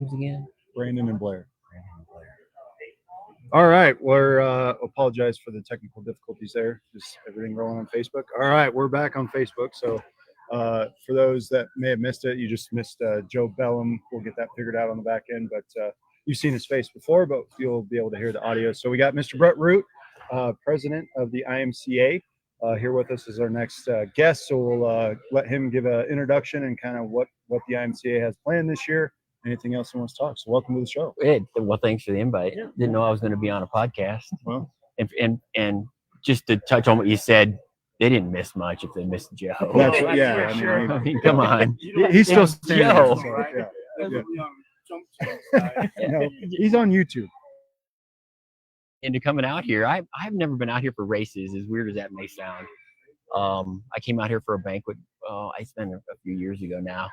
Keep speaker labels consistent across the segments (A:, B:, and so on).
A: Again?
B: Brandon and Blair.
A: Brandon and Blair.
B: All right, we're apologize for the technical difficulties there. Just everything rolling on Facebook. All right, we're back on Facebook. So for those that may have missed it, you just missed Joe Bellm. We'll get that figured out on the back end, but you've seen his face before, but you'll be able to hear the audio. So we got Mr. Brett Root, president of the IMCA, here with us as our next guest. So we'll let him give an introduction and kind of what the IMCA has planned this year. Anything else he wants to talk? So welcome to the show.
A: Well, thanks for the invite.
B: Yeah.
A: Didn't know I was going to be on a podcast.
B: Well,
A: and just to touch on what you said, they didn't miss much if they missed Joe.
B: that's yeah.
A: I mean, come on.
B: He's still standing
A: Joe.
B: there, so, No, he's on YouTube.
A: Into coming out here, I've never been out here for races, as weird as that may sound. I came out here for a banquet. I spent a few years ago now.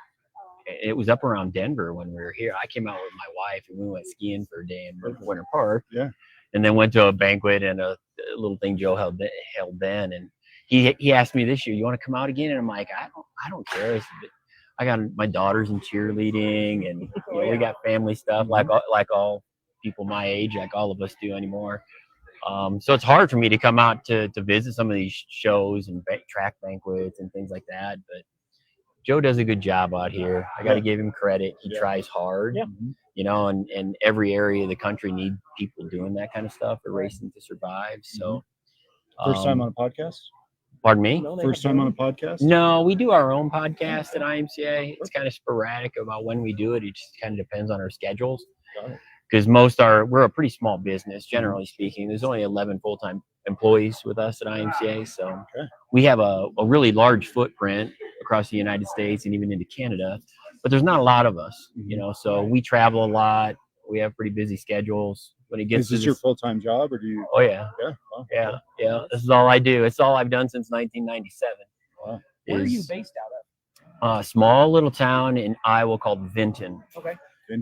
A: It was up around Denver when we were here. I came out with my wife and we went skiing for a day in Winter Park.
B: Yeah.
A: And then went to a banquet and a little thing Joe held then. And he asked me this year, "You want to come out again?" And I'm like, I don't care. I got my daughters in cheerleading, and we got family stuff like all people my age, like all of us do anymore. So it's hard for me to come out to visit some of these shows and track banquets and things like that. But Joe does a good job out here. I got to give him credit. He tries hard, and every area of the country needs people doing that kind of stuff or racing to survive. So,
B: First time on a podcast?
A: Pardon me?
B: First time on a podcast?
A: No, we do our own podcast at IMCA. It's kind of sporadic about when we do it. It just kind of depends on our schedules. Because we're a pretty small business, generally speaking. There's only 11 full-time employees with us at IMCA. So we have a really large footprint across the United States and even into Canada, but there's not a lot of us, so we travel a lot. We have pretty busy schedules. When it gets
B: Is this your full-time job, or do you?
A: Oh, yeah.
B: Yeah. Wow.
A: Yeah. This is all I do. It's all I've done since 1997.
B: Wow.
C: Where are you based out of?
A: A small little town in Iowa called Vinton.
C: Okay.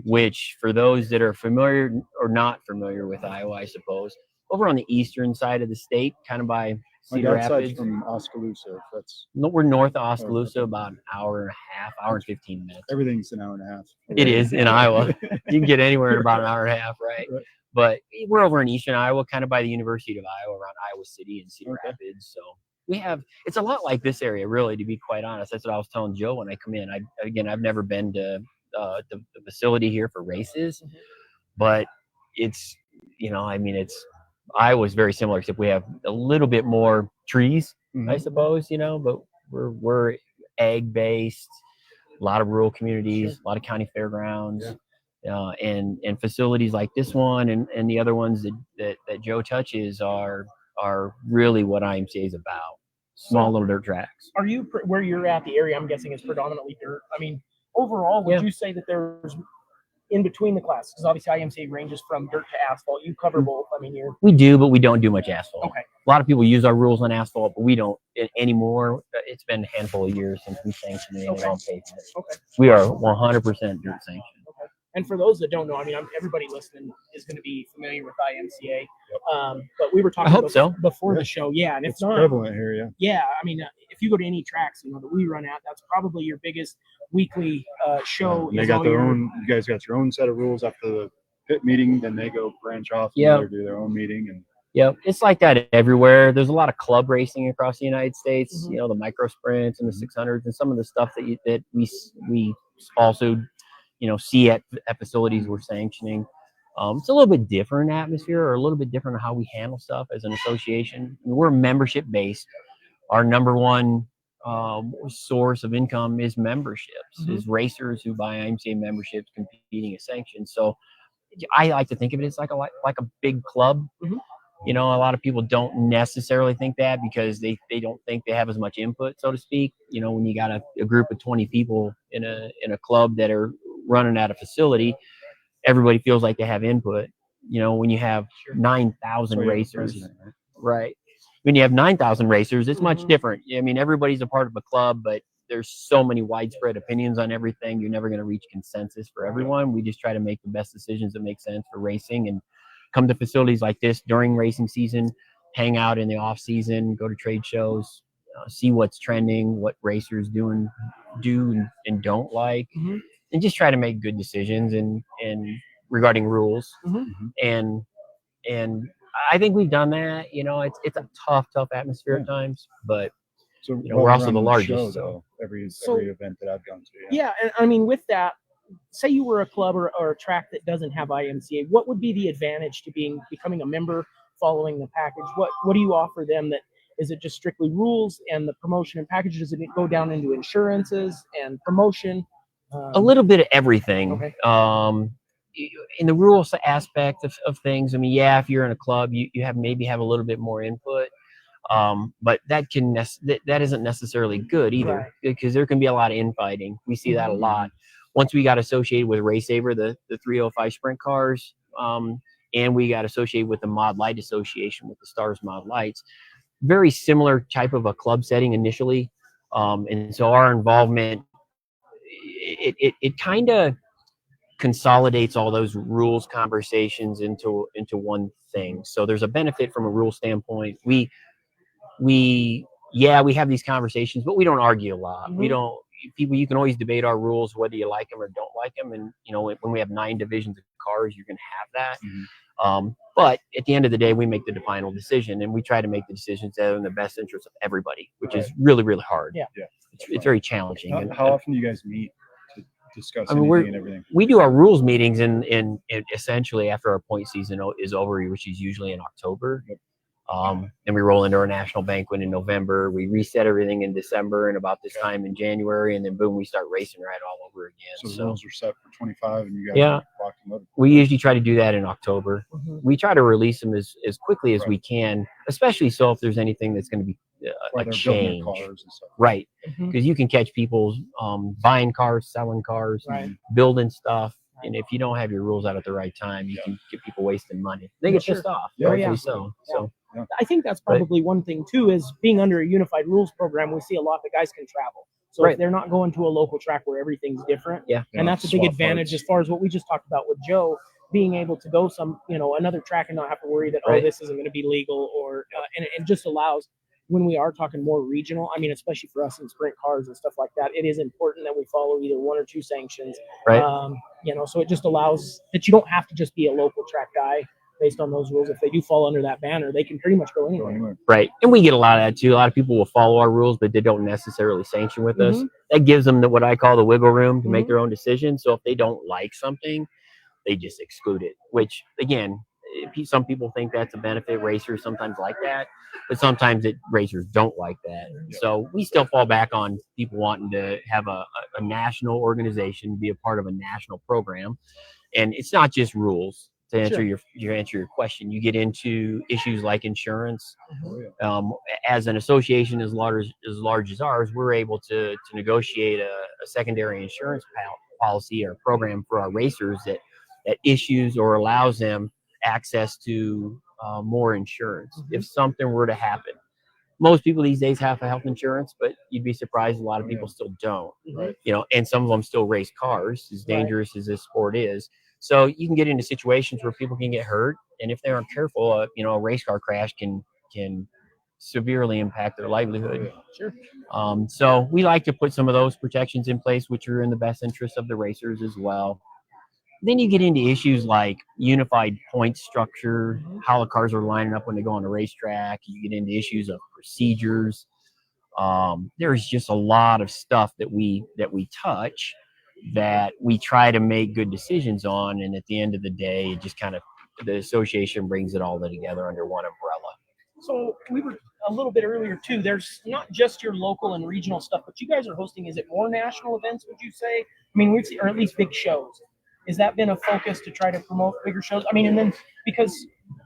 A: Which, for those that are familiar or not familiar with Iowa, I suppose, over on the eastern side of the state, kind of by Cedar Rapids.
B: From Oskaloosa.
A: We're north of Oskaloosa, about an hour and a half, hour and 15 minutes.
B: Everything's an hour and a half.
A: It is in Iowa. You can get anywhere in about an hour and a half, right? But we're over in eastern Iowa, kind of by the University of Iowa, around Iowa City and Cedar Rapids. So it's a lot like this area, really, to be quite honest. That's what I was telling Joe when I come in. I've never been to the facility here for races, but it's Iowa's very similar, except we have a little bit more trees, I suppose, but we're ag based, a lot of rural communities, a lot of county fairgrounds, and facilities like this one and the other ones that Joe touches are really what IMCA is about. Small little dirt tracks.
C: Are you where you're at? The area I'm guessing is predominantly dirt. I mean, overall, would you say that there's in between the classes? Because obviously IMCA ranges from dirt to asphalt. You cover both. I mean,
A: we do, but we don't do much asphalt.
C: Okay.
A: A lot of people use our rules on asphalt, but we don't anymore. It's been a handful of years since we sanctioned anything on pavement.
C: Okay.
A: We are 100% dirt sanctioned.
C: Okay. And for those that don't know, I mean, everybody listening is going to be familiar with IMCA. But we were talking before the show. Yeah. And
B: it's prevalent here. Yeah.
C: Yeah. I mean, if you go to any tracks, that we run at, that's probably your biggest weekly show.
B: They got their own. You guys got your own set of rules after the pit meeting. Then they go branch off and do their own meeting. And
A: it's like that everywhere. There's a lot of club racing across the United States. The micro sprints and the 600s and some of the stuff that we also see at facilities we're sanctioning. It's a little bit different atmosphere, or a little bit different how we handle stuff as an association. We're membership based. Our number one source of income is memberships, is racers who buy IMCA memberships competing as sanctioned. So I like to think of it as like a big club. A lot of people don't necessarily think that because they don't think they have as much input, so to speak. When you got a group of 20 people in a club that are running at a facility, everybody feels like they have input. When you have 9,000 racers, right? When you have 9,000 racers, it's much different. I mean, everybody's a part of a club, but there's so many widespread opinions on everything. You're never going to reach consensus for everyone. We just try to make the best decisions that make sense for racing and come to facilities like this during racing season, hang out in the off season, go to trade shows, see what's trending, what racers do and don't like. and just try to make good decisions and regarding rules. And I think we've done that. You know, it's a tough atmosphere at times, but
B: So
A: you know, we're also the largest.
B: Though, every event that I've gone to.
C: Yeah, and I mean, with that, say you were a club or a track that doesn't have IMCA, what would be the advantage to becoming a member, following the package? What do you offer them? That is it just strictly rules and the promotion and package? Does it go down into insurances and promotion?
A: A little bit of everything.
C: Okay.
A: In the rules aspect of things, I mean, yeah, if you're in a club, you maybe have a little bit more input. But that isn't necessarily good either,
C: Right.
A: because there can be a lot of infighting. We see that a lot. Once we got associated with Race Saver, the 305 sprint cars, and we got associated with the Mod Light Association with the Stars Mod Lights, very similar type of a club setting initially. And so our involvement, it kind of consolidates all those rules conversations into one thing. So there's a benefit from a rule standpoint. We have these conversations, but we don't argue a lot. We don't. You can always debate our rules, whether you like them or don't like them. And you know, when we have 9 divisions of cars, you're going to have that. But at the end of the day, we make the final decision, and we try to make the decisions that are in the best interest of everybody, which is really, really hard.
C: Yeah.
A: It's very challenging.
B: How often do you guys meet to discuss anything and everything?
A: We do our rules meetings in essentially after our point season is over, which is usually in October. And we roll into our national banquet in November. We reset everything in December, and about this time in January, and then boom, we start racing right all over again.
B: So the rules are set for 25, and you guys are locked them up.
A: We usually try to do that in October. We try to release them as quickly as we can, especially so if there's anything that's going to be a change.
B: Cars and stuff.
A: Right, because you can catch people buying cars, selling cars, building stuff. And if you don't have your rules out at the right time, you can get people wasting money. They get pissed off. So
C: I think that's probably one thing too, is being under a unified rules program. We see a lot that guys can travel. So if they're not going to a local track where everything's different. And that's a big advantage as far as what we just talked about with Joe, being able to go another track and not have to worry that, this isn't going to be legal, or, and it just allows, when we are talking more regional, I mean, especially for us in sprint cars and stuff like that, it is important that we follow either 1 or 2 sanctions. So it just allows that you don't have to just be a local track guy based on those rules. If they do fall under that banner, they can pretty much go anywhere.
A: Right. And we get a lot of that too. A lot of people will follow our rules, but they don't necessarily sanction with us. That gives them what I call the wiggle room to make their own decision. So if they don't like something, they just exclude it, which again, some people think that's a benefit. Racers sometimes like that, but sometimes racers don't like that. So we still fall back on people wanting to have a national organization, be a part of a national program. And it's not just rules. To answer your question, you get into issues like insurance. As an association as large as ours, we're able to negotiate a secondary insurance policy or program for our racers that issues or allows them access to more insurance if something were to happen. Most people these days have health insurance, but you'd be surprised a lot of people still don't. And some of them still race cars, as dangerous as this sport is. So you can get into situations where people can get hurt, and if they aren't careful, a race car crash can severely impact their livelihood. So we like to put some of those protections in place, which are in the best interest of the racers as well. Then you get into issues like unified point structure, how the cars are lining up when they go on the racetrack. You get into issues of procedures. There's just a lot of stuff that we touch that we try to make good decisions on, and at the end of the day, it just kind of the association brings it all together under one umbrella.
C: So we were a little bit earlier too. There's not just your local and regional stuff, but you guys are hosting. Is it more national events? Would you say? I mean, we've seen, or at least big shows. Has that been a focus to try to promote bigger shows? I mean, and then because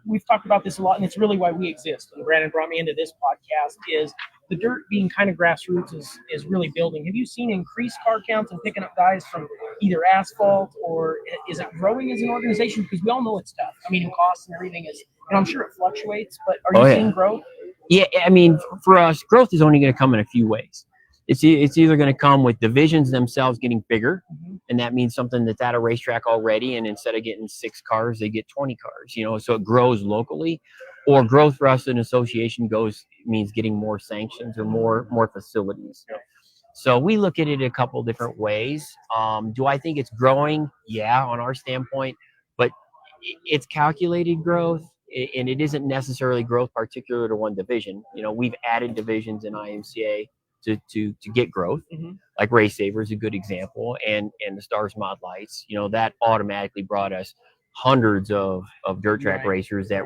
C: we've talked about this a lot, and it's really why we exist. And Brandon brought me into this podcast. Is the dirt being kind of grassroots is really building. Have you seen increased car counts and picking up guys from either asphalt, or is it growing as an organization? Because we all know it's tough. I mean, in costs and everything is, and I'm sure it fluctuates, but are you seeing growth?
A: Yeah, I mean, for us, growth is only going to come in a few ways. It's either going to come with divisions themselves getting bigger, and that means something that's at a racetrack already, and instead of getting 6 cars, they get 20 cars, so it grows locally. Or growth for us in association means getting more sanctions or more facilities. So we look at it a couple different ways. Do I think it's growing? Yeah, on our standpoint, but it's calculated growth, and it isn't necessarily growth particular to one division. You know, we've added divisions in IMCA to get growth. Like Race Saver is a good example, and the Stars Mod Lights. You know, that automatically brought us hundreds of dirt track racers that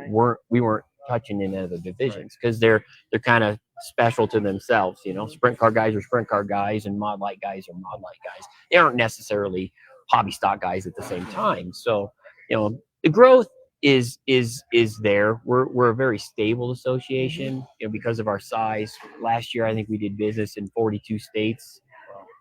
A: we weren't touching in other divisions, because they're kind of special to themselves. You know, sprint car guys are sprint car guys, and mod light guys are mod light guys. They aren't necessarily hobby stock guys at the same time. So, you know, the growth is there. We're a very stable association, you know, because of our size. Last year, I think we did business in 42 states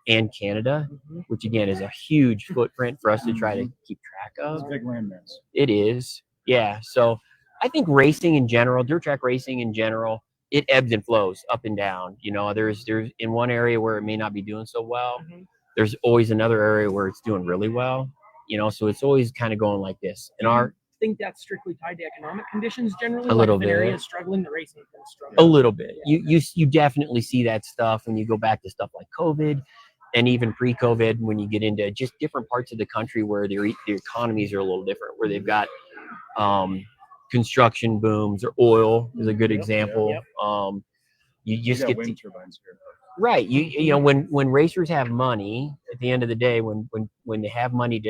A: and Canada, which again is a huge footprint for us to try to keep track of.
B: It's a big landmass.
A: It is, yeah. So I think racing in general, dirt track racing in general, it ebbs and flows up and down. You know, there's in one area where it may not be doing so well. There's always another area where it's doing really well. You know, so it's always kind of going like this. And our
C: think that's strictly tied to economic conditions generally.
A: A little
C: if
A: bit.
C: an area is struggling, the racing is going to struggle.
A: A little bit. You definitely see that stuff when you go back to stuff like COVID, and even pre-COVID, when you get into just different parts of the country where their economies are a little different, where they've got construction booms, or oil is a good example. You just get
B: wind turbines here.
A: Right. You know, when racers have money at the end of the day, when they have money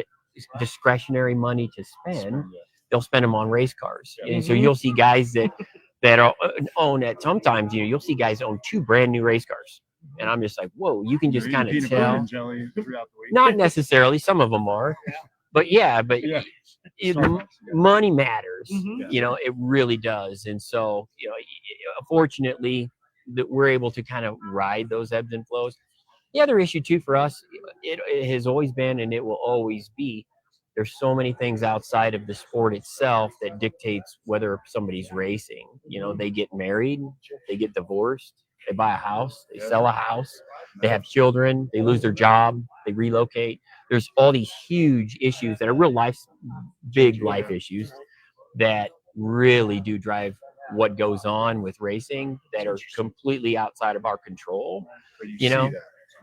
A: discretionary money to spend, they'll spend them on race cars. And so you'll see guys that are own at sometimes, you know, you'll see guys own 2 brand new race cars. And I'm just like, whoa, you can just kind of tell.
B: Jelly throughout the week.
A: Not necessarily, some of them are. But money matters. You know, it really does. And so, you know, fortunately, that we're able to kind of ride those ebbs and flows. The other issue too for us, it has always been, and it will always be, there's so many things outside of the sport itself that dictates whether somebody's racing. You know, they get married, they get divorced, they buy a house, they sell a house, they have children, they lose their job, they relocate. There's all these huge issues that are big life issues that really do drive what goes on with racing, that are completely outside of our control. You know?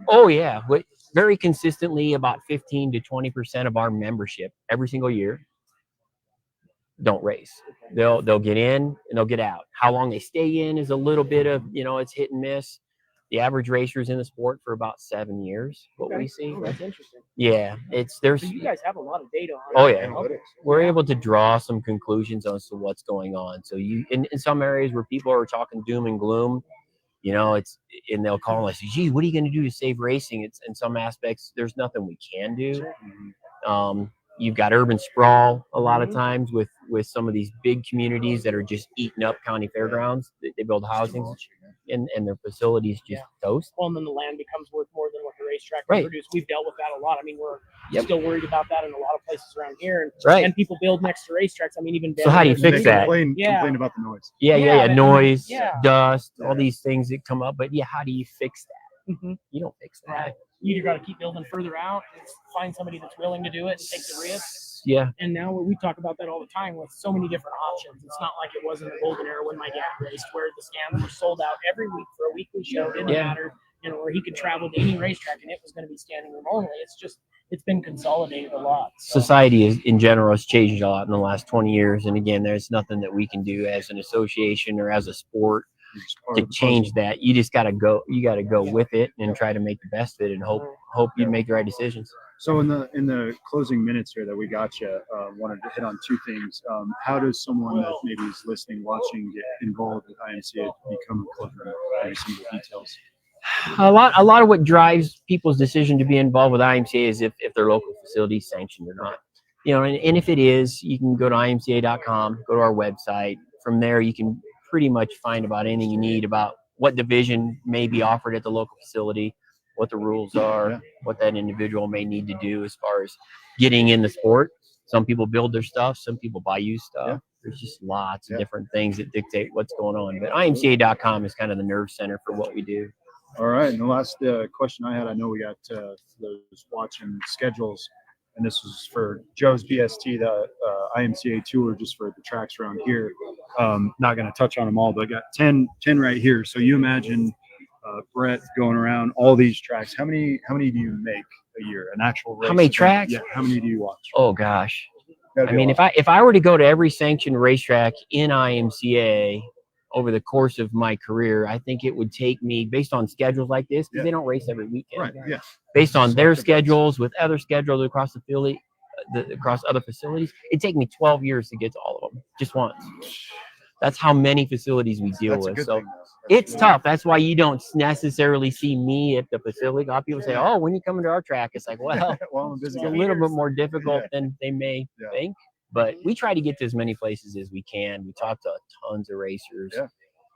A: Oh yeah, but very consistently, about 15 to 20% of our membership every single year don't race. They'll get in and they'll get out. How long they stay in is a little bit of, you know, it's hit and miss. The average racer is in the sport for about 7 years. What we see.
C: Oh, that's interesting.
A: Yeah, there's.
C: So you guys have a lot of data on.
A: Oh yeah, we're able to draw some conclusions as to what's going on. So in some areas where people are talking doom and gloom, you know, and they'll call us, gee, what are you going to do to save racing? It's in some aspects, there's nothing we can do. You've got urban sprawl a lot of times with some of these big communities that are just eating up county fairgrounds. They build housing and their facilities just toast.
C: Well, and then the land becomes worth more than what the racetrack can produce. We've dealt with that a lot. I mean, we're still worried about that in a lot of places around here. And people build next to racetracks. I mean, even
A: so how do you fix that?
B: Complain about the noise.
A: Noise, dust, all these things that come up. But how do you fix that? You don't fix that.
C: Right. You either got to keep building further out, and find somebody that's willing to do it and take the risk.
A: Yeah.
C: And now we talk about that all the time with so many different options. It's not like it was in the golden era when my dad raced, where the stands were sold out every week for a weekly show. Didn't matter, you know, where he could travel to any racetrack and it was going to be standing room only. It's been consolidated a lot. So. Society
A: in general has changed a lot in the last 20 years. And again, there's nothing that we can do as an association or as a sport to change that. You just got to go with it and try to make the best of it and hope you make the right decisions.
B: So in the closing minutes here that we got you, wanted to hit on 2 things. How does someone that maybe is listening, watching, get involved with IMCA to become a club member? Maybe some of the details.
A: A lot of what drives people's decision to be involved with IMCA is if their local facility is sanctioned or not. You know, and if it is, you can go to imca.com, go to our website. From there, you can pretty much find about anything you need about what division may be offered at the local facility, what the rules are, what that individual may need to do as far as getting in the sport. Some people build their stuff, some people buy used stuff. There's just lots of different things that dictate what's going on. But imca.com is kind of the nerve center for what we do.
B: All right. And the last question I had, I know we got those watching schedules, and this was for Joe's BST, the IMCA tour, just for the tracks around here. Not going to touch on them all, but I got 10 right here. So you imagine Brett going around all these tracks. How many do you make a year? An actual race?
A: How many tracks?
B: Yeah. How many do you watch?
A: Oh gosh.
B: Gotta
A: I
B: be a
A: mean,
B: lot.
A: if I were to go to every sanctioned racetrack in IMCA over the course of my career, I think it would take me, based on schedules like this, because they don't race every weekend.
B: Right. Yeah.
A: Based on their
B: Selective
A: schedules with other schedules across across other facilities, it'd take me 12 years to get to all of them just once. That's how many facilities we deal
B: That's a
A: with.
B: good
A: So
B: thing, though.
A: it's tough. That's why you don't necessarily see me at the facility. A lot of people say, "Oh, when you come into our track," it's like, well,
B: Well, I'm busy
A: it's a
B: guy.
A: little bit more difficult than they may
B: Yeah.
A: think. But we try to get to as many places as we can. We talk to tons of racers.
B: Yeah.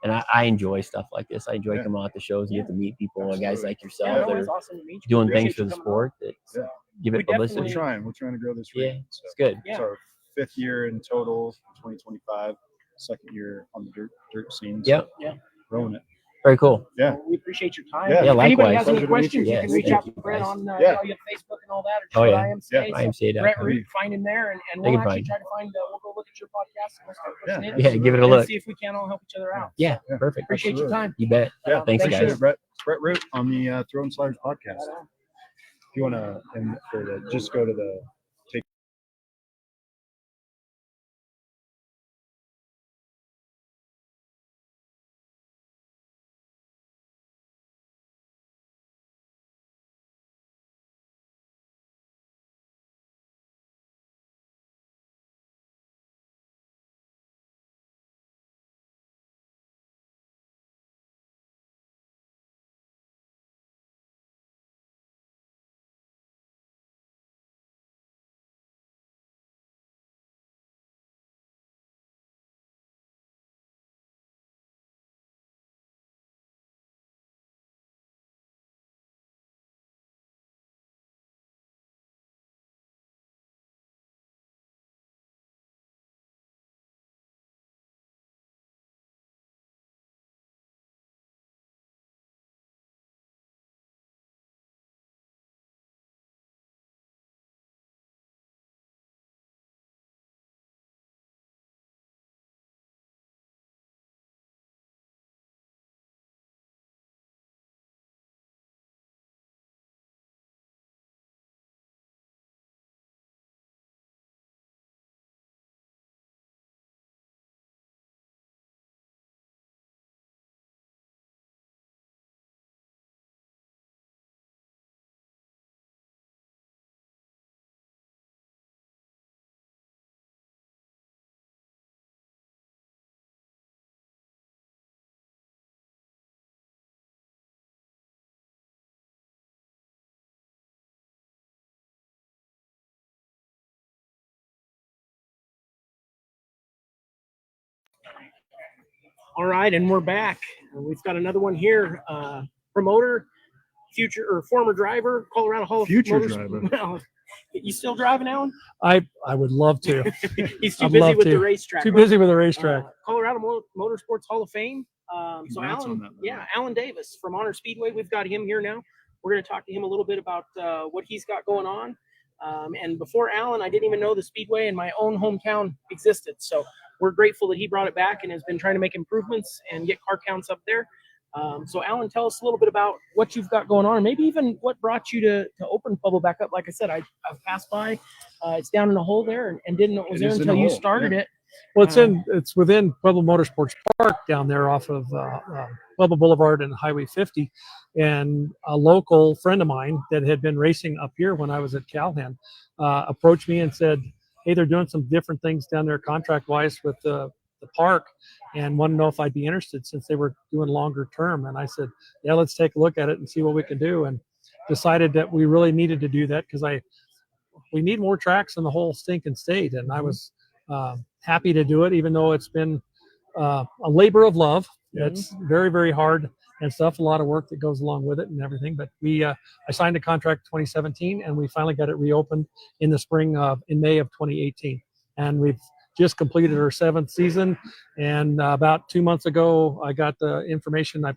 A: And I enjoy stuff like this. I enjoy
B: Yeah.
A: coming out to shows and get to meet people,
B: Absolutely.
A: guys like yourself
C: Yeah,
A: that
C: no,
A: are
C: it's awesome to meet you.
A: doing
C: Appreciate
A: things for
C: you
A: the
C: coming
A: sport that
B: Yeah.
A: give
C: We
A: it
C: definitely-
A: publicity.
B: We're trying to grow this
A: Yeah,
B: region. So
A: it's good.
C: Yeah.
B: it's our 5th year in total, 2025. 2nd year on the dirt scene. So
A: Yep.
C: Yeah.
B: growing it.
A: Very cool.
B: Yeah.
C: Well, we appreciate your time.
B: Yeah.
A: Yeah,
C: If anybody
A: likewise.
C: has any
B: Pleasure to meet
C: questions,
B: you.
C: you can
A: Yes,
C: reach
A: thank
C: out to
A: you,
C: Brett
A: guys.
C: on
B: Yeah.
C: you know, Facebook and all that, or
A: Oh,
C: shoot
A: yeah.
C: IMCA.
B: Yeah.
C: So
A: IMCA.com.
C: Brett Root, find him there, and
A: They
C: we'll
A: can
C: actually
A: find
C: try to find. We'll go look at your podcast and we'll start pushing
B: Yeah.
C: it.
A: Yeah, give it a
C: and
A: look.
C: see if we can all help each other out.
A: Yeah,
B: Yeah.
A: perfect.
C: Appreciate your time.
A: You bet.
B: Yeah.
A: Thanks,
B: Appreciate
A: guys.
B: it, Brett. Brett Root on the Throwin Sliders podcast. If you want to, just go to the take.
C: All right, and we're back. We've got another one here. Promoter, future or former driver, Colorado Hall of
B: Future
C: Motors-
B: driver.
C: You still driving, Alan?
D: I would love to.
C: He's too
D: I'd
C: busy
D: love
C: with
D: to.
C: the racetrack.
D: Too
C: But,
D: busy with a racetrack.
C: Colorado Motorsports Hall of Fame. So
B: Congrats on
C: Alan,
B: that, by the
C: yeah,
B: way.
C: Alan Davis from Honor Speedway. We've got him here now. We're going to talk to him a little bit about what he's got going on. And before Alan, I didn't even know the Speedway in my own hometown existed. So we're grateful that he brought it back and has been trying to make improvements and get car counts up there. So Alan, tell us a little bit about what you've got going on, and maybe even what brought you to open Pueblo back up. Like I said, I've passed by. It's down in a hole there, and didn't know it was
B: It
C: there
B: is in
C: until
B: a
C: you
B: hole,
C: started
B: yeah.
C: it.
D: Well, it's within Pueblo Motorsports Park down there off of Pueblo Boulevard and Highway 50. And a local friend of mine that had been racing up here when I was at Calhan approached me and said, "Hey, they're doing some different things down there contract-wise with the park, and wanted to know if I'd be interested since they were doing longer term." And I said, "Yeah, let's take a look at it and see what we can do." And decided that we really needed to do that because we need more tracks in the whole stinking state. And I was happy to do it, even though it's been a labor of love. It's very, very hard and stuff, a lot of work that goes along with it and everything. But I signed a contract 2017, and we finally got it reopened in the spring in May of 2018. And we've just completed our 7th season. And about 2 months ago, I got the information I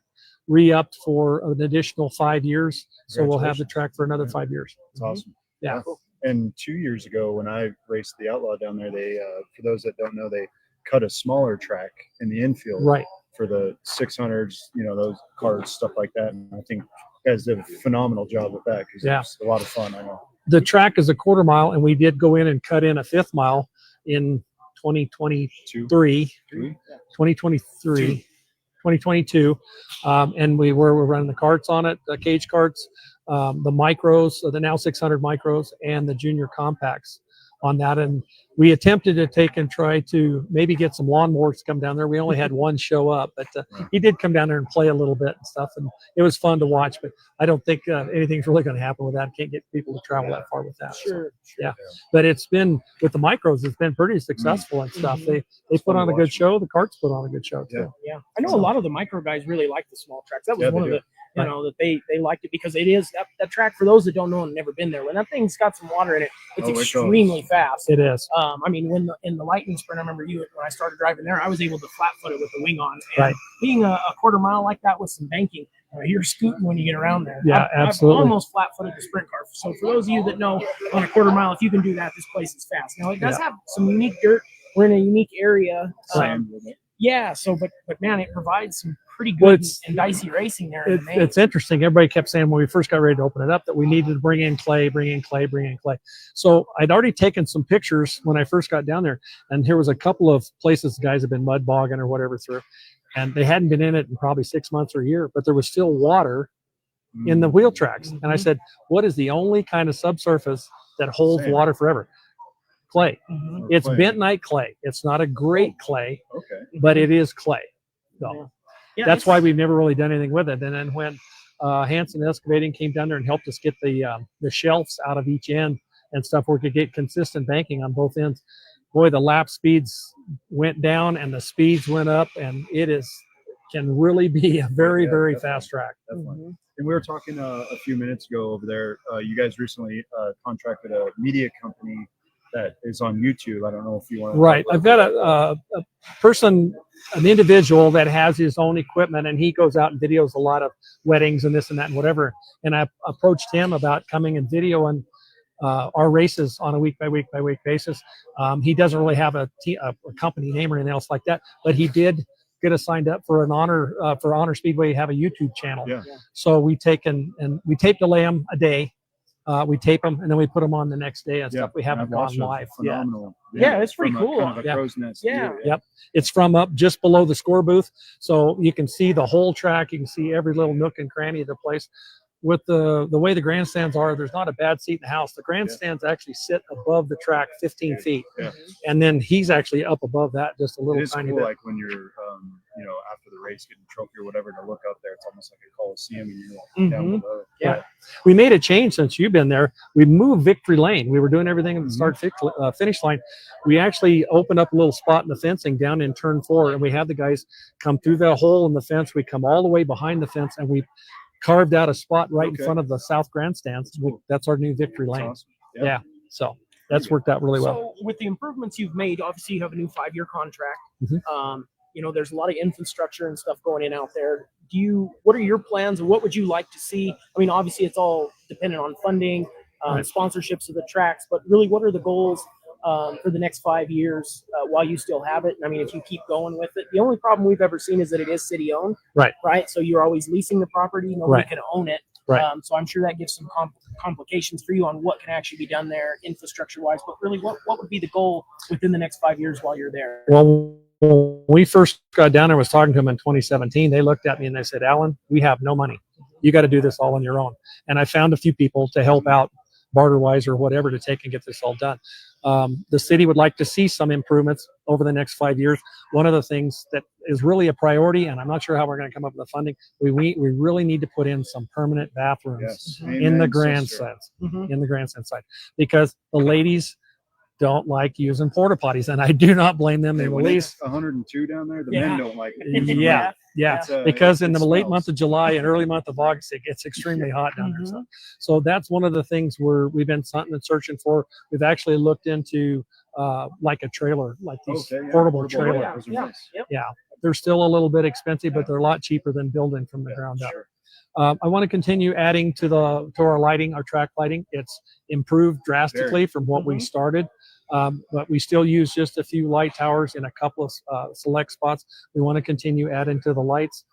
D: re-upped for an additional 5 years. So we'll have the track for another 5 years.
B: It's awesome.
D: Yeah.
B: And 2 years ago, when I raced the Outlaw down there, they, for those that don't know, they cut a smaller track in the infield
D: Right.
B: for the 600s, those carts, stuff like that. And I think you guys did a phenomenal job with that because it's a lot of fun. I know.
D: The track is a 1/4 mile, and we did go in and cut in a 5th mile in 2022. And we're running the carts on it, the cage carts, the micros, the now 600 micros, and the junior compacts on that. And we attempted to try to maybe get some lawnmowers to come down there. We only had one show up, but he did come down there and play a little bit and stuff, and it was fun to watch. But I don't think anything's really going to happen with that. Can't get people to travel that far with that.
C: Sure.
D: Yeah, but it's been with the micros. It's been pretty successful and stuff. They put on a good show. The carts put on a good show too.
C: Yeah. I know a lot of the micro guys really like the small tracks. That was one of the that they liked it because it is that track, for those that don't know and never been there, when that thing's got some water in it, it's extremely fast.
D: It is.
C: I mean, in the Lightning Sprint, I remember when I started driving there, I was able to flat foot it with the wing on. And being a 1/4 mile like that with some banking, you're scooting when you get around there.
D: Yeah, absolutely.
C: I've almost flat footed the sprint car. So for those of you that know, on a 1/4 mile, if you can do that, this place is fast. Now it does have some unique dirt. We're in a unique area. But man, it provides some pretty good and dicey racing there.
D: It's interesting. Everybody kept saying when we first got ready to open it up that we needed to bring in clay. So I'd already taken some pictures when I first got down there, and there was a couple of places the guys have been mud bogging or whatever through, and they hadn't been in it in probably 6 months or a year, but there was still water in the wheel tracks. And I said, what is the only kind of subsurface that holds water forever? Clay. It's bentonite clay. It's not a great clay, but it is clay. So that's why we've never really done anything with it. And then when Hanson Excavating came down there and helped us get the shelves out of each end and stuff, where we could get consistent banking on both ends, boy, the lap speeds went down and the speeds went up, and can really be a very, very fast track.
B: And we were talking a few minutes ago over there. You guys recently contracted a media company that is on YouTube. I don't know if you want to.
D: Right. I've got a person, an individual that has his own equipment, and he goes out and videos a lot of weddings and this and that and whatever. And I approached him about coming and videoing our races on a week by week basis. He doesn't really have a company name or anything else like that, but he did get us signed up for Honor Speedway to have a YouTube channel. So we tape delay them a day. We tape them and then we put them on the next day and stuff. We haven't gone live.
B: Phenomenal.
C: Yeah, it's pretty cool.
D: Yep. It's from up just below the score booth, so you can see the whole track. You can see every little nook and cranny of the place. With the way the grandstands are, there's not a bad seat in the house. The grandstands actually sit above the track 15 feet. And then he's actually up above that just a little tiny bit.
B: Like when you're after the race getting a trophy or whatever, to look out there, it's almost like a Coliseum and you're down below.
D: We made a change since you've been there. We moved Victory Lane. We were doing everything at the start finish line. We actually opened up a little spot in the fencing down in turn 4, and we had the guys come through the hole in the fence. We come all the way behind the fence, and we carved out a spot right in front of the south grandstands. That's our new Victory Lane. Awesome. So that's worked out really well.
C: So with the improvements you've made, obviously you have a new 5-year contract. There's a lot of infrastructure and stuff going in out there. What are your plans, and what would you like to see? I mean, obviously it's all dependent on funding, sponsorships of the tracks, but really, what are the goals for the next 5 years while you still have it? I mean, if you keep going with it, the only problem we've ever seen is that it is city owned. Right. So you're always leasing the property. Nobody can own it. So I'm sure that gives some complications for you on what can actually be done there infrastructure wise. But really, what would be the goal within the next 5 years while you're there?
D: Well, when we first got down there, I was talking to them in 2017. They looked at me and they said, "Alan, we have no money. You got to do this all on your own." And I found a few people to help out, barter-wise or whatever, to take and get this all done. The city would like to see some improvements over the next 5 years. One of the things that is really a priority, and I'm not sure how we're going to come up with the funding, we really need to put in some permanent bathrooms in the grandstands, side, because the ladies don't like using porta potties, and I do not blame them in the least.
B: 102 down there, the men don't like it.
D: Because in the late month of July and early month of August, it gets extremely hot down there. So that's one of the things we've been hunting and searching for. We've actually looked into like a trailer, like these portable trailers. They're still a little bit expensive, but they're a lot cheaper than building from the ground up. I want to continue adding to our lighting, our track lighting. It's improved drastically from what we started. But we still use just a few light towers in a couple of select spots. We want to continue adding to the lights.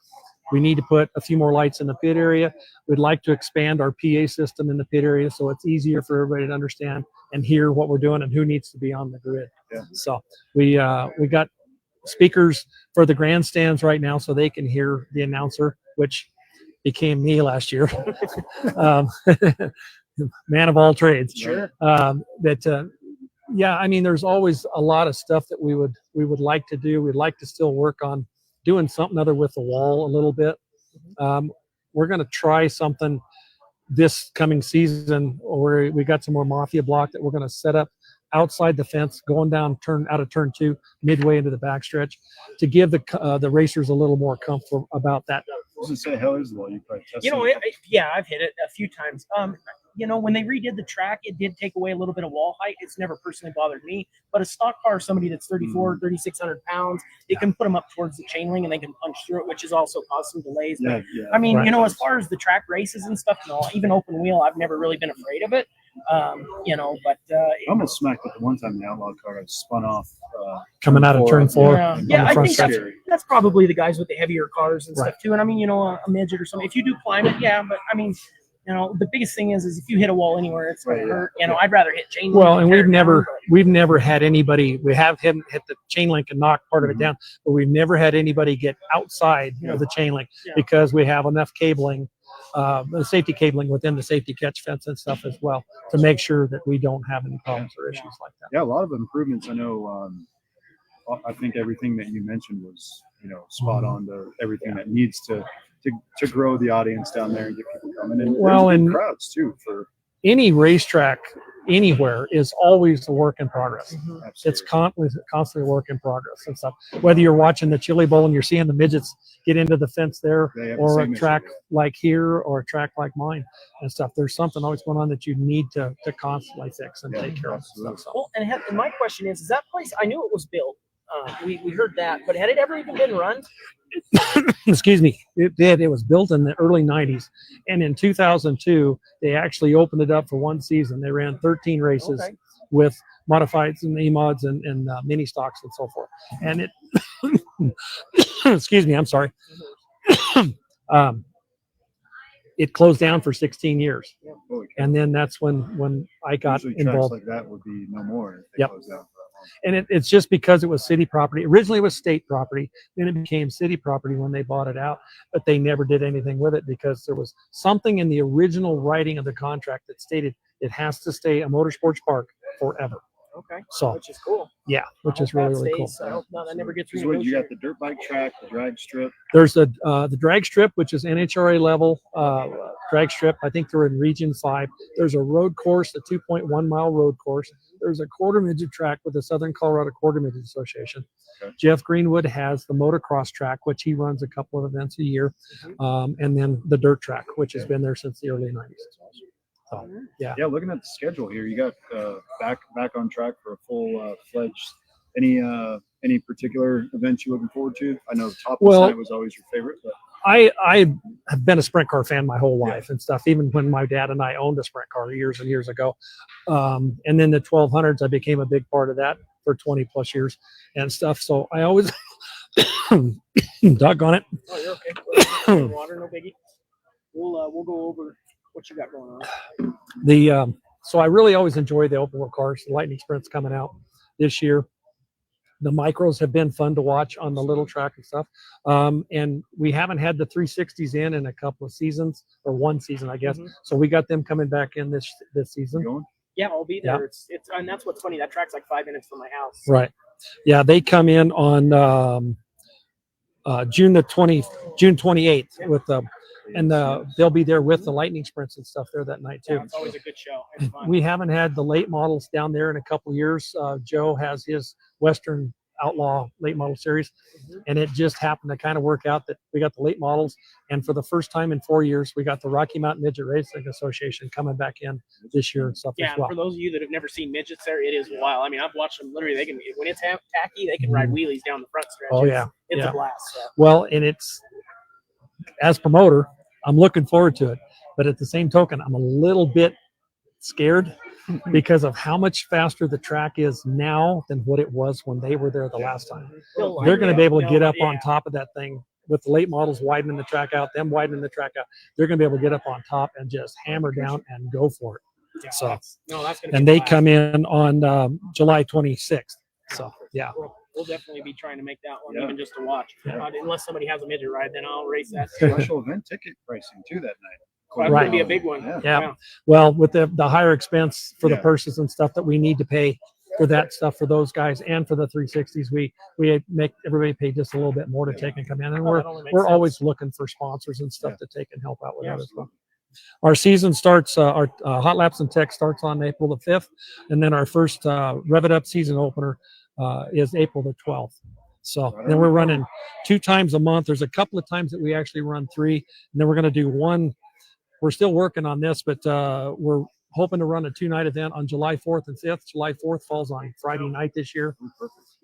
D: We need to put a few more lights in the pit area. We'd like to expand our PA system in the pit area so it's easier for everybody to understand and hear what we're doing and who needs to be on the grid.
B: Yeah.
D: So we got speakers for the grandstands right now so they can hear the announcer, which became me last year. Man of all trades.
C: Sure.
D: Yeah, I mean, there's always a lot of stuff that we would like to do. We'd like to still work on doing something other with the wall a little bit. We're going to try something this coming season, or we got some more mafia block that we're going to set up outside the fence, going down out of turn 2, midway into the backstretch, to give the racers a little more comfort about that.
B: I was going to say, how is the wall? You probably tested
C: You know,
B: it.
C: yeah, I've hit it a few times. You know, when they redid the track, it did take away a little bit of wall height. It's never personally bothered me. But a stock car, somebody that's 3,600 pounds, it can put them up towards the chain link and they can punch through it, which has also caused some delays.
B: Yeah,
C: But, I mean,
D: right.
C: you know, as far as the track races and stuff, you know, even open wheel, I've never really been afraid of it. You know, but
B: I almost smacked it the one time in the outlaw car. I spun off.
D: Coming out of turn 4.
C: yeah,
D: on
C: yeah,
D: the
C: I
D: front
C: think
D: side.
C: that's probably the guys with the heavier cars and
D: Right.
C: stuff too. And I mean, you know, a midget or something. If you do climb it, yeah, but I mean, you know, the biggest thing is if you hit a wall anywhere, it's going to hurt. You know, I'd rather hit chain link.
D: Well,
C: than
D: and
C: tear
D: we've
C: it
D: never
C: down,
D: had anybody. We have hit the chain link and knock part of it down, but we've never had anybody get outside of the chain link because we have enough cabling, the safety cabling within the safety catch fence and stuff as well to make sure that we don't have any problems or issues like that.
B: Yeah, a lot of improvements. I know. I think everything that you mentioned was, you know, spot on to everything that needs to grow the audience down there and get people coming. And
D: Well,
B: there's good
D: and
B: crowds too for
D: any racetrack anywhere is always a work in progress. It's constantly a work in progress and stuff. Whether you're watching the Chili Bowl and you're seeing the midgets get into the fence there,
B: They have the
D: or a
B: same
D: track
B: issue.
D: like here, or a track like mine and stuff. There's something always going on that you need to constantly fix and take care of.
B: absolutely.
D: Stuff.
C: Well, and my question is that place? I knew it was built. We heard that, but had it ever even been run?
D: Excuse me. It did. It was built in the early 90s, and in 2002 they actually opened it up for one season. They ran 13 races with modifieds and E-mods and mini stocks and so forth. And it, excuse me, I'm sorry. It closed down for 16 years, and then that's when I got
B: Usually tracks
D: involved.
B: like that would be no more. If they
D: Yep.
B: close down for that long.
D: And it's just because it was city property. Originally it was state property, then it became city property when they bought it out, but they never did anything with it because there was something in the original writing of the contract that stated it has to stay a motorsports park forever.
C: Okay.
D: So
C: Which is cool.
D: yeah, which
C: I
D: is
C: hope
D: really
C: that
D: cool.
C: stays. I hope that never gets
B: Because what, you got
C: renegotiated.
B: the dirt bike track, the drag strip.
D: There's the drag strip, which is NHRA level drag strip. I think they're in Region 5. There's a road course, a 2.1 mile road course. There's a quarter midget track with the Southern Colorado Quarter Midget Association.
B: Okay.
D: Jeff Greenwood has the motocross track, which he runs a couple of events a year, and then the dirt track, which has been there since the early 90s. So, yeah.
B: Yeah, looking at the schedule here, you got back on track for a full fledged. Any particular events you're looking forward to? I know Top of the Night was always your favorite, but
D: I have been a sprint car fan my whole life and stuff, even when my dad and I owned a sprint car years and years ago. And then the 1200s, I became a big part of that for 20 plus years and stuff. So I always, doggone it.
C: Oh, you're okay. Water, no biggie. We'll go over what you got going on.
D: So I really always enjoy the open wheel cars. The Lightning Sprint's coming out this year. The micros have been fun to watch on the little track and stuff. And we haven't had the 360s in a couple of seasons, or one season, I guess. So we got them coming back in this season.
B: going?
C: Yeah, I'll be there.
D: Yeah.
C: It's and that's what's funny. That track's like 5 minutes from my house.
D: Right. Yeah, they come in on June 28th with they'll be there with the Lightning Sprints and stuff there that night too.
C: Yeah, it's always a good show. It's fun.
D: We haven't had the late models down there in a couple of years. Joe has his Western Outlaw late model series, and it just happened to kind of work out that we got the late models, and for the first time in 4 years, we got the Rocky Mountain Midget Racing Association coming back in this year and stuff
C: Yeah,
D: as
C: and
D: well.
C: for those of you that have never seen midgets there, it is wild. I mean, I've watched them literally. They can, when it's tacky, they can ride wheelies down the front stretch.
D: Oh, yeah.
C: It's
D: Yeah.
C: a blast. So.
D: Well, and it's, as promoter, I'm looking forward to it, but at the same token, I'm a little bit scared because of how much faster the track is now than what it was when they were there the last time. They're going to be able to get up on top of that thing with the late models widening the track out, them widening the track out. They're going to be able to get up on top and just hammer down and go for it.
C: Yeah,
D: so,
C: that's gonna
D: and they come in on July 26th. So, yeah.
C: We'll definitely be trying to make that one even just to watch. Unless somebody has a midget ride, then I'll race that.
B: Special event ticket pricing too that night.
C: That's going to be a big one.
D: Yeah. Well, with the higher expense for the purses and stuff that we need to pay for that stuff for those guys and for the 360s, we make everybody pay just a little bit more to take and come in, and we're always looking for sponsors and stuff to take and help out with that as well. Our season starts, our Hot Laps and Tech starts on April the 5th, and then our first Rev It Up season opener is April the 12th. So then we're running 2 times a month. There's a couple of times that we actually run 3, and then we're going to do 1. We're still working on this, but we're hoping to run a 2-night event on July 4th and 5th. July 4th falls on Friday night this year.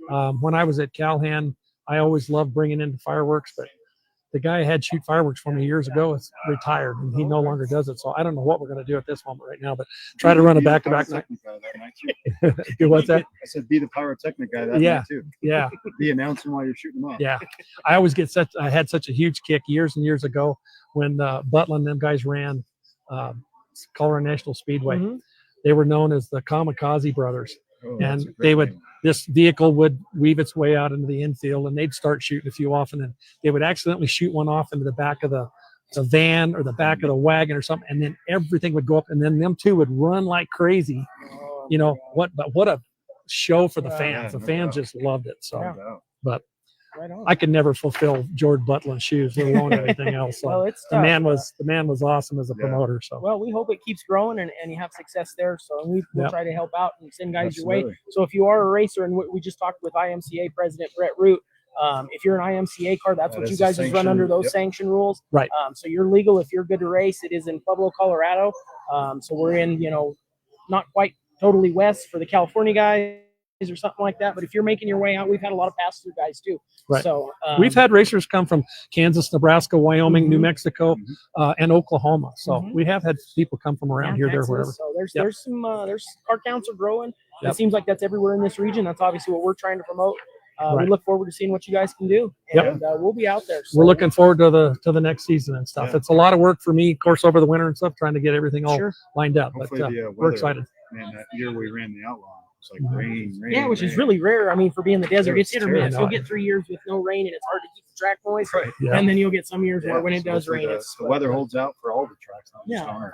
D: When I was at Calhan, I always loved bringing in the fireworks, but the guy I had shoot fireworks for me years ago is retired, and he no longer does it. So I don't know what we're going to do at this moment right now, but try to run a back-to-back night. Do what's that?
B: I said be the pyrotechnic guy that night too.
D: Yeah.
B: Be announcing while you're shooting them off.
D: Yeah. I always I had such a huge kick years and years ago when Butler and them guys ran Colorado National Speedway. They were known as the Kamikaze Brothers. And this vehicle would weave its way out into the infield, and they'd start shooting a few off, and then they would accidentally shoot one off into the back of the van or the back of the wagon or something, and then everything would go up, and then them two would run like crazy. You know what? But what a show for the fans! The fans just loved it. So, but I could never fulfill George Butlin's shoes, let alone anything else. So the man was awesome as a promoter. So
C: we hope it keeps growing and you have success there. So we'll try to help out and send guys your way. So if you are a racer, and we just talked with IMCA President Brett Root, if you're an IMCA car, that's what you guys just run under those sanction rules.
D: Right.
C: So you're legal if you're good to race. It is in Pueblo, Colorado. So we're in, not quite totally west for the California guys or something like that, but if you're making your way out, we've had a lot of pass-through guys too.
D: Right.
C: So
D: we've had racers come from Kansas, Nebraska, Wyoming, New Mexico, and Oklahoma. So we have had people come from around here,
C: Texas,
D: there, wherever.
C: So there's some car counts are growing. It seems like that's everywhere in this region. That's obviously what we're trying to promote. We look forward to seeing what you guys can do, and we'll be out there. So.
D: We're looking forward to the next season and stuff. It's a lot of work for me, of course, over the winter and stuff, trying to get everything all lined up.
B: Hopefully
D: but we're excited.
B: Man, that year we ran the Outlaw, it's like rain.
C: Yeah, which is really rare. I mean, for being the desert, it's hit or miss. You'll get 3 years with no rain, and it's hard to keep the track moist.
B: Right.
C: Yeah. And then you'll get some years where when it does rain,
B: the weather holds out for all the tracks.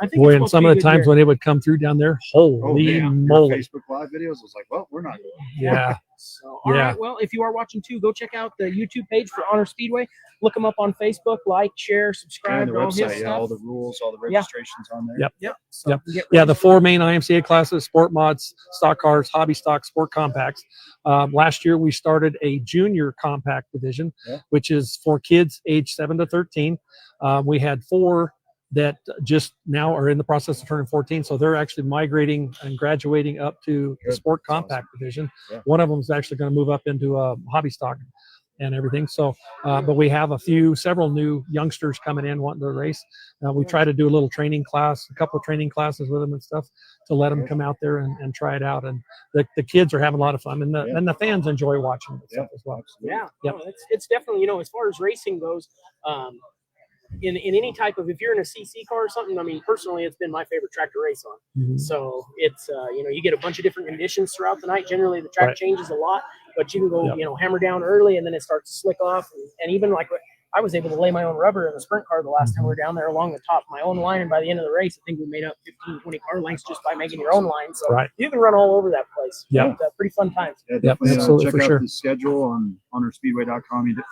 C: I think
D: boy, and some of the times when it would come through down there, holy moly!
B: Facebook Live videos was like, well, we're not going.
D: Yeah.
C: So, all right. Well, if you are watching too, go check out the YouTube page for Honor Speedway. Look them up on Facebook. Like, share, subscribe.
B: And the website, all the rules, all the registrations on there.
D: Yep.
C: So
D: the 4 main IMCA classes: sport mods, stock cars, hobby stock, sport compacts. Last year we started a junior compact division, which is for kids age 7 to 13. We had 4 that just now are in the process of turning 14, so they're actually migrating and graduating up to the sport compact division. One of them is actually going to move up into a hobby stock and everything. So, but we have several new youngsters coming in wanting to race. We try to do a little training class, a couple of training classes with them and stuff to let them come out there and try it out. And the kids are having a lot of fun, and the fans enjoy watching it stuff as well.
C: Yeah, it's definitely, as far as racing goes, in any type of, if you're in a CC car or something, I mean, personally, it's been my favorite track to race on. So it's, you get a bunch of different conditions throughout the night. Generally, the track changes a lot, but you can go, hammer down early, and then it starts to slick off. And even like I was able to lay my own rubber in the sprint car the last time we were down there along the top of my own line. And by the end of the race, I think we made up 15, 20 car lengths just by making your own line. So you can run all over that place.
D: Yeah.
C: Pretty fun times.
B: Yeah, definitely.
D: Absolutely,
B: check
D: for
B: out the schedule on honorspeedway.com.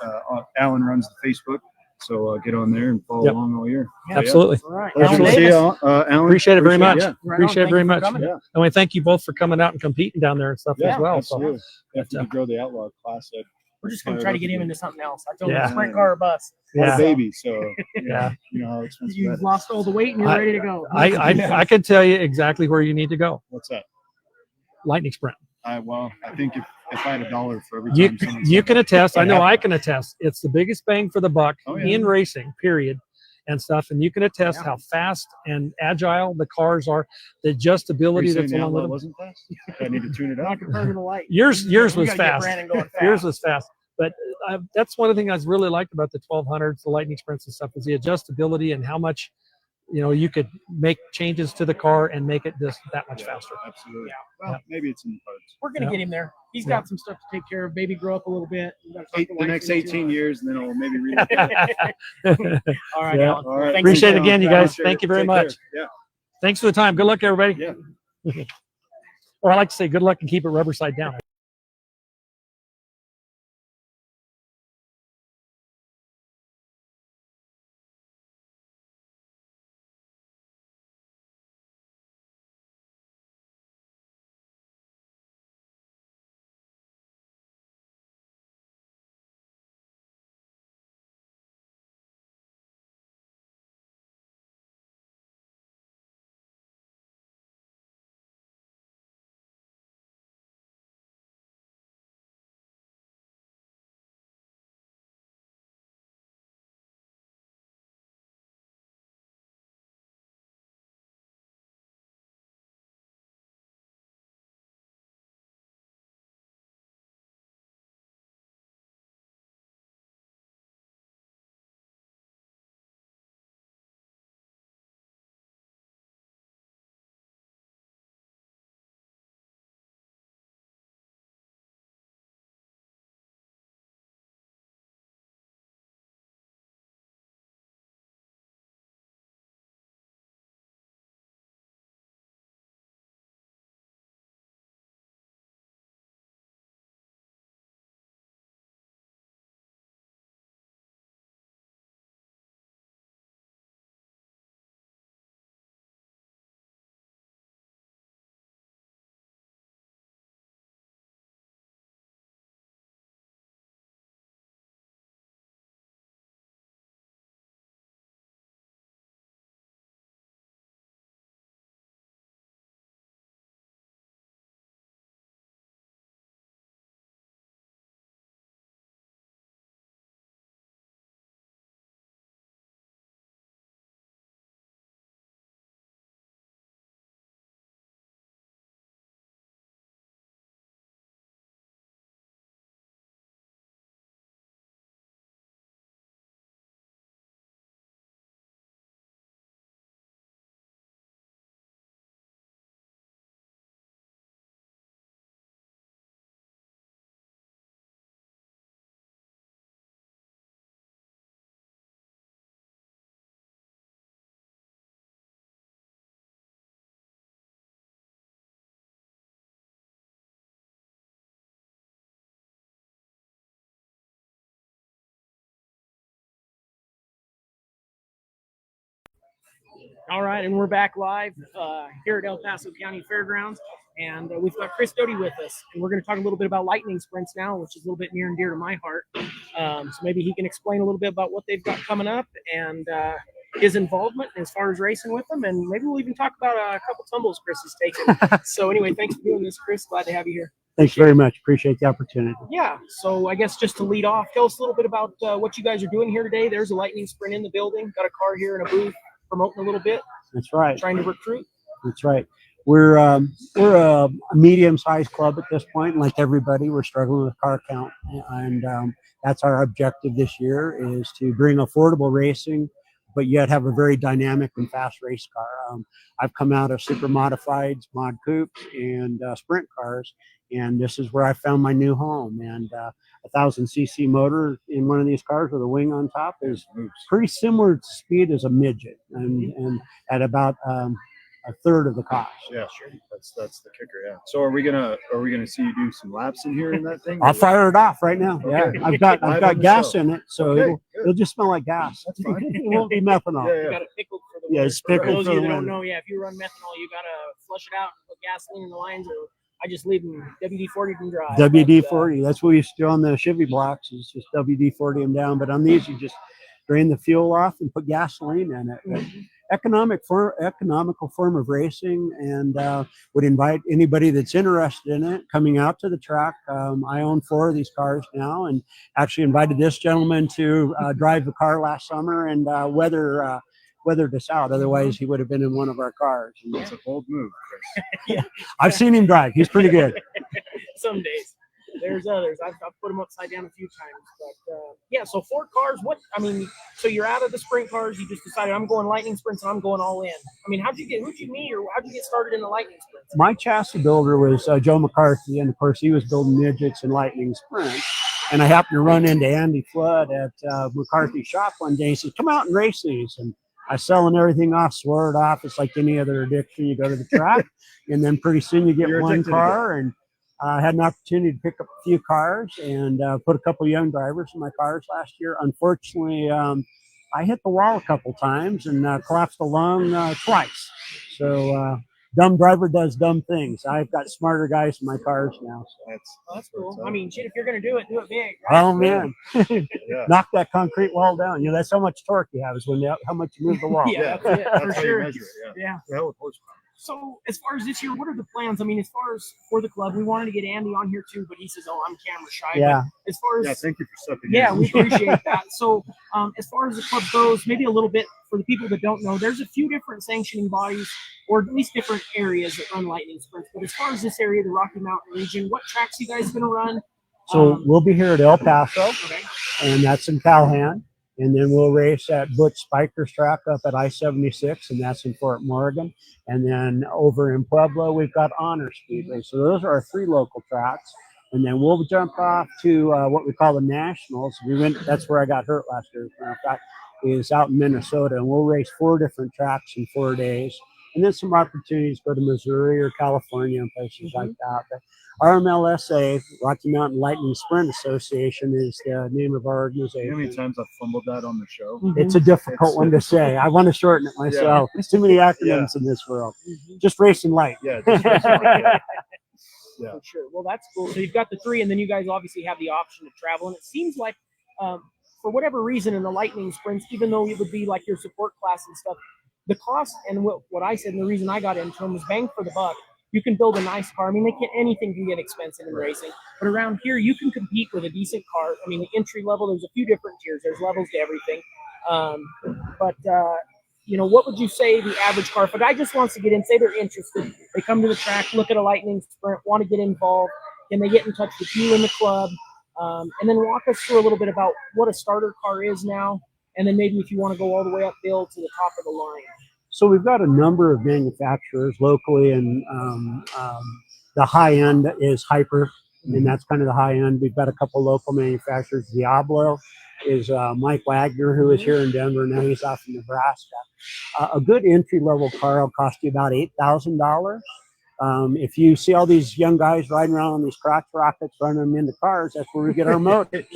B: Alan runs the Facebook. So get on there and follow along all year.
D: Absolutely.
C: All right.
B: Pleasure to see you, Alan.
D: Appreciate it very much.
C: Appreciate
D: it very much.
B: Yeah.
D: And we thank you both for coming out and competing down there and stuff as well.
B: Absolutely. After you grow the Outlaw class,
C: we're just going to try to get him into something else. I told him sprint car or bus.
B: Yeah. Baby, so you know how expensive
C: you've lost all the weight and you're ready to go.
D: I can tell you exactly where you need to go.
B: What's that?
D: Lightning Sprint.
B: I think if I had $1 for every time
D: you can attest. I know I can attest. It's the biggest bang for the buck in racing, period. and stuff. And you can attest how fast and agile the cars are, the adjustability that's along with them.
B: Wasn't fast? I need to tune it up.
C: Not compared to the light.
D: Yours
C: We
D: was
C: gotta get
D: fast.
C: Brandon going fast.
D: Yours was fast. But that's one of the things I really liked about the 1200s, the Lightning Sprints and stuff, is the adjustability and how much, you could make changes to the car and make it just that much faster.
B: Absolutely.
C: Yeah.
B: Well, maybe it's in the parts.
C: We're gonna get him there. He's got some stuff to take care of. Maybe grow up a little bit. We gotta talk to
B: The
C: wife
B: next
C: too.
B: 18 years, and then I'll maybe read it.
C: All right,
D: Yeah.
C: Alan.
B: All right.
C: Thanks
D: Appreciate it
C: again.
D: again, you guys.
B: Appreciate
D: Thank
B: it.
D: you very
B: Take care.
D: much.
B: Yeah.
D: Thanks for the time. Good luck, everybody.
B: Yeah.
D: Or I like to say good luck and keep it rubber side down.
C: All right, and we're back live here at El Paso County Fairgrounds, and we've got Chris Dody with us, and we're going to talk a little bit about lightning sprints now, which is a little bit near and dear to my heart. So maybe he can explain a little bit about what they've got coming up and his involvement as far as racing with them, and maybe we'll even talk about a couple tumbles Chris has taken. So anyway, thanks for doing this, Chris. Glad to have you here.
E: Thanks very much. Appreciate the opportunity.
C: Yeah, so I guess just to lead off, tell us a little bit about what you guys are doing here today. There's a lightning sprint in the building. Got a car here in a booth promoting a little bit.
E: That's right.
C: Trying to recruit.
E: That's right. We're a medium-sized club at this point. Like everybody, we're struggling with car count, and that's our objective this year: is to bring affordable racing, but yet have a very dynamic and fast race car. I've come out of super modifieds, mod coupes, and sprint cars, and this is where I found my new home. And 1,000cc motor in one of these cars with a wing on top is pretty similar speed as a midget, and at about a third of the cost.
B: Yeah, sure. That's the kicker. Yeah. So are we gonna see you do some laps in here in that thing?
E: I'll fire it off right now.
B: Okay.
E: Yeah, I've got gas in it, so
B: Okay,
E: it'll just smell like gas.
B: That's fine.
E: It won't be methanol.
B: Yeah,
C: You got it pickled for the
E: Yeah,
C: winter.
E: it's
C: For
E: pickled
C: those
E: for
C: of you
E: the
C: that don't
E: winter.
C: know, yeah, if you run methanol, you gotta flush it out and put gasoline in the lines, or I just leave them WD-40 and drive.
E: WD-40. That's what we used to do on the Chevy blocks. Is just WD-40 them down. But on these, you just drain the fuel off and put gasoline in it. But economical form of racing, and would invite anybody that's interested in it coming out to the track. I own 4 of these cars now, and actually invited this gentleman to drive the car last summer and weathered us out. Otherwise, he would have been in one of our cars. And
B: It's a bold move, Chris.
C: Yeah.
E: I've seen him drive. He's pretty good.
C: Some days. There's others. I've put them upside down a few times, but yeah. So 4 cars. So you're out of the sprint cars. You just decided I'm going lightning sprints and I'm going all in. I mean, who'd you meet, or how'd you get started in the lightning sprints?
E: My chassis builder was Joe McCarthy, and of course he was building midgets and lightning sprints. And I happened to run into Andy Flood at McCarthy's shop one day. He said, "Come out and race these." And I was selling everything off, swore it off. It's like any other addiction. You go to the track, and then pretty soon you get one car. And I had an opportunity to pick up a few cars and put a couple young drivers in my cars last year. Unfortunately, I hit the wall a couple times and collapsed a lung twice. So dumb driver does dumb things. I've got smarter guys in my cars now. So.
C: That's cool. I mean, shit, if you're going to do it big. Right?
E: Oh, man.
B: Yeah.
E: Knock that concrete wall down. You know, that's how much torque you have, is how much you move the wall.
C: Yeah, that's it,
B: That's
C: for
B: how
C: sure.
B: you measure it.
C: Yeah.
B: Hell with horsepower.
C: So as far as this year, what are the plans? I mean, as far as for the club, we wanted to get Andy on here too, but he says, "Oh, I'm camera shy."
E: Yeah.
C: But as far as
B: Yeah, thank you for stepping in.
C: yeah, we appreciate that. So as far as the club goes, maybe a little bit for the people that don't know, there's a few different sanctioning bodies, or at least different areas that run lightning sprints. But as far as this area, the Rocky Mountain region, what tracks you guys going to run?
E: So we'll be here at El Paso,
C: Okay.
E: and that's in Calhoun. And then we'll race at Butch Spiker's track up at I-76, and that's in Fort Morgan. And then over in Pueblo, we've got Honor Speedway. So those are our 3 local tracks. And then we'll jump off to what we call the Nationals. That's where I got hurt last year. Is out in Minnesota, and we'll race 4 different tracks in 4 days. And then some opportunities to go to Missouri or California and places like that. But RMLSA, Rocky Mountain Lightning Sprint Association, is the name of our
B: You know
E: organization.
B: how many times I've fumbled that on the show?
E: It's a difficult one to say. I want to shorten it myself. There's too many acronyms in this world. Just racing light.
B: Yeah. Just yeah.
C: For sure. Well, that's cool. So you've got the 3, and then you guys obviously have the option to travel. And it seems like, for whatever reason, in the lightning sprints, even though it would be like your support class and stuff, the cost and what I said, and the reason I got into them was bang for the buck. You can build a nice car. I mean, anything can get expensive in racing, but around here you can compete with a decent car. I mean, the entry level, there's a few different tiers. There's levels to everything. You know, what would you say the average car, if a guy just wants to get in, say they're interested, they come to the track, look at a lightning sprint, want to get involved, can they get in touch with you in the club? And then walk us through a little bit about what a starter car is now, and then maybe if you want to go all the way up Bill to the top of the line.
E: So we've got a number of manufacturers locally, and the high end is Hyper, and that's kind of the high end. We've got a couple local manufacturers. Diablo is Mike Wagner, who is here in Denver. Now he's off in Nebraska. A good entry level car will cost you about $8,000. If you see all these young guys riding around on these crotch rockets, running them into cars, that's where we get our motors.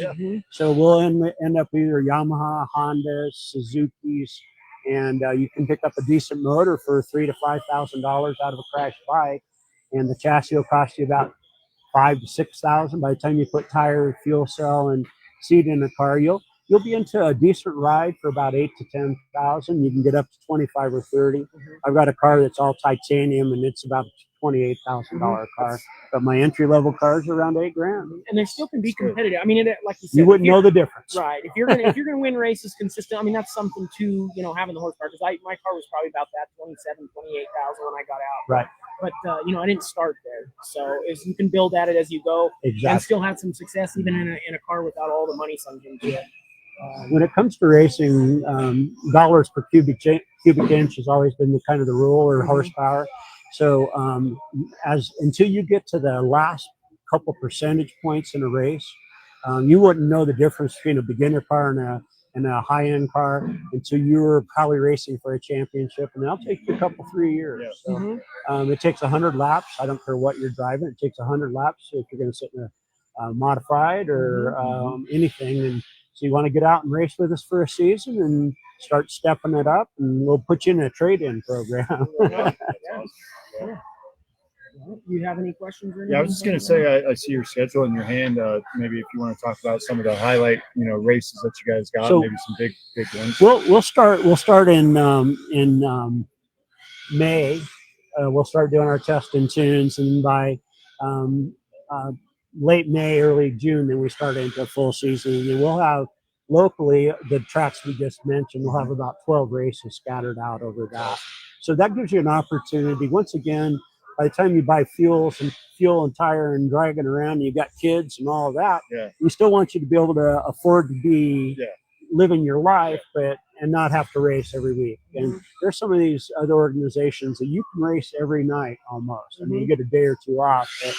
E: So we'll end up either Yamaha, Hondas, Suzuki's, and you can pick up a decent motor for $3,000 to $5,000 out of a crash bike, and the chassis will cost you about $5,000 to $6,000. By the time you put tire, fuel cell, and seat in the car, you'll be into a decent ride for about $8,000 to $10,000. You can get up to $25,000 or $30,000. I've got a car that's all titanium, and it's about a $28,000 car. But my entry level cars are around $8,000.
C: And they still can be competitive. I mean, like you said,
E: You wouldn't know the difference,
C: right? If you're gonna win races consistent, I mean, that's something to having the horsepower. Because my car was probably about that 28,000 when I got out.
E: right?
C: But I didn't start there, so you can build at it as you go, and still have some success even in a car without all the money sunk into it.
E: When it comes to racing, dollars per cubic inch has always been the rule, or horsepower. So until you get to the last couple percentage points in a race, you wouldn't know the difference between a beginner car and a high-end car until you were probably racing for a championship, and that'll take you a couple, 3 years. So it takes 100 laps. I don't care what you're driving. It takes 100 laps if you're going to sit in a modified or anything. And so you want to get out and race with us for a season and start stepping it up, and we'll put you in a trade-in program.
C: You have any questions? Or
B: Yeah, I was just gonna say, I see your schedule in your hand. Maybe if you want to talk about some of the highlight, races that you guys got,
E: So-
B: maybe some big ones.
E: We'll start in May. We'll start doing our test and tunes, and by late May, early June, then we start into full season. And then we'll have locally the tracks we just mentioned. We'll have about 12 races scattered out over that. So that gives you an opportunity. Once again, by the time you buy fuel and tire and driving around, and you got kids and all of that.
B: Yeah.
E: We still want you to be able to afford to be living your life, and not have to race every week. And there's some of these other organizations that you can race every night almost. I mean, you get a day or two off, but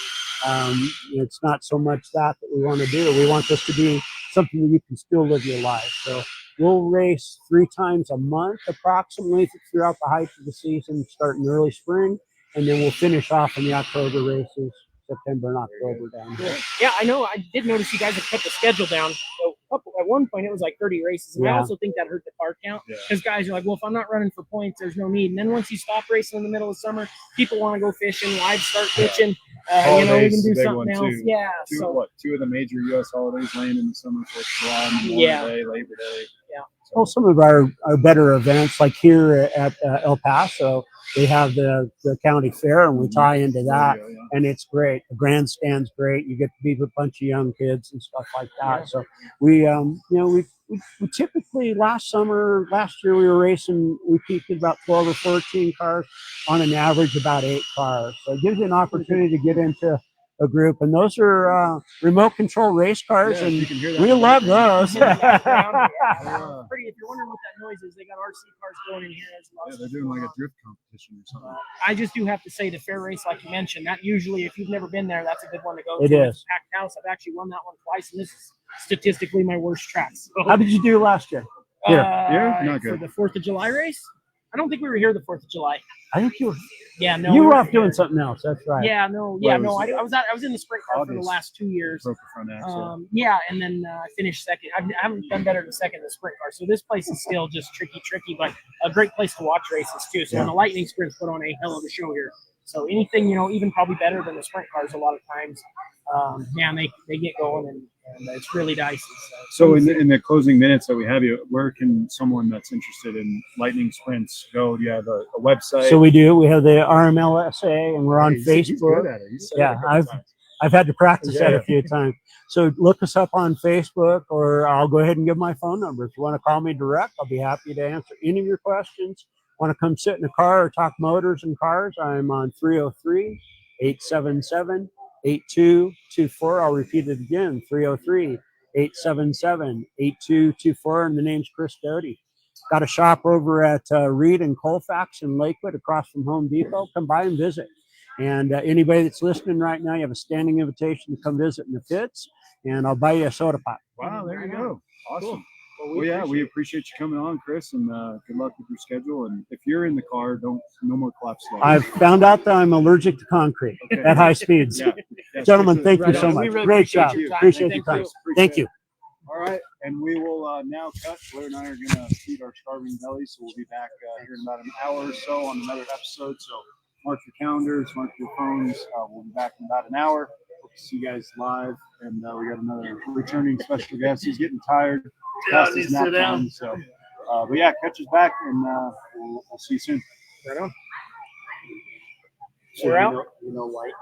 E: it's not so much that we want to do. We want this to be something that you can still live your life. So we'll race 3 times a month approximately throughout the height of the season, starting early spring, and then we'll finish off in the October races, September and October down here.
C: Yeah, I know. I did notice you guys have cut the schedule down. So at one point it was like 30 races, and I also think that hurt the car count because guys are like, well, if I'm not running for points, there's no need. And then once you stop racing in the middle of summer, people want to go fishing, lives start pitching. We can do something else.
B: Too.
C: Yeah.
B: Two of the major U.S. holidays land in the summer, so July, Memorial Day, Labor Day.
C: Yeah.
E: Well, some of our better events, like here at El Paso, they have the county fair, and we tie into that, and it's great. The grandstand's great. You get to be with a bunch of young kids and stuff like that. So we typically last year we were racing. We peaked at about 12 or 14 cars on an average, about 8 cars. So it gives you an opportunity to get into a group, and those are remote control race cars, and we love those.
C: Pretty. If you're wondering what that noise is, they got RC cars going in here.
B: They're doing like a drift competition or something.
C: I just do have to say the fair race, like you mentioned, that usually, if you've never been there, that's a good one to go to.
E: It is.
C: It's a packed house. I've actually won that one twice, and this is statistically my worst track. So,
E: How did you do last year?
B: Not good.
C: For the 4th of July race? I don't think we were here the 4th of July.
E: I think you were.
C: Yeah, no.
E: You were off doing something else. That's right.
C: Yeah, no. Yeah, no. I was in the sprint car for the last 2 years.
B: Broke the front axle.
C: And then I finished second. I haven't done better than second in the sprint car. So this place is still just tricky, but a great place to watch races too. So when the Lightning Sprints put on a hell of a show here. So anything, even probably better than the sprint cars a lot of times. They get going and it's really dicey.
B: So in the closing minutes that we have you, where can someone that's interested in Lightning Sprints go? Do you have a website?
E: So we do. We have the RMLSA, and we're on Facebook.
B: He's good at it.
E: Yeah, I've had to practice that a few times. So look us up on Facebook, or I'll go ahead and give my phone number. If you want to call me direct, I'll be happy to answer any of your questions. Want to come sit in a car or talk motors and cars? I'm on 303-877-8224. I'll repeat it again, 303-877-8224, and the name's Chris Dody. Got a shop over at Reed and Colfax in Lakewood across from Home Depot. Come by and visit. And anybody that's listening right now, you have a standing invitation to come visit in the pits, and I'll buy you a soda pop.
B: Wow, there you go. Awesome. Well, we appreciate you coming on, Chris, and good luck with your schedule. And if you're in the car, no more collapse.
E: I've found out that I'm allergic to concrete at high speeds. Gentlemen, thank you so much. Great job. Appreciate your time. Thank you.
B: All right, and we will now cut. Blair and I are going to feed our starving bellies, so we'll be back here in about an hour or so on another episode. So mark your calendars, mark your phones. We'll be back in about an hour. Hope to see you guys live. And we got another returning special guest. He's getting tired. Past his nap time, so, but yeah, catch us back, and we'll see you soon.
C: Right on.
B: So
C: We're out.
B: White.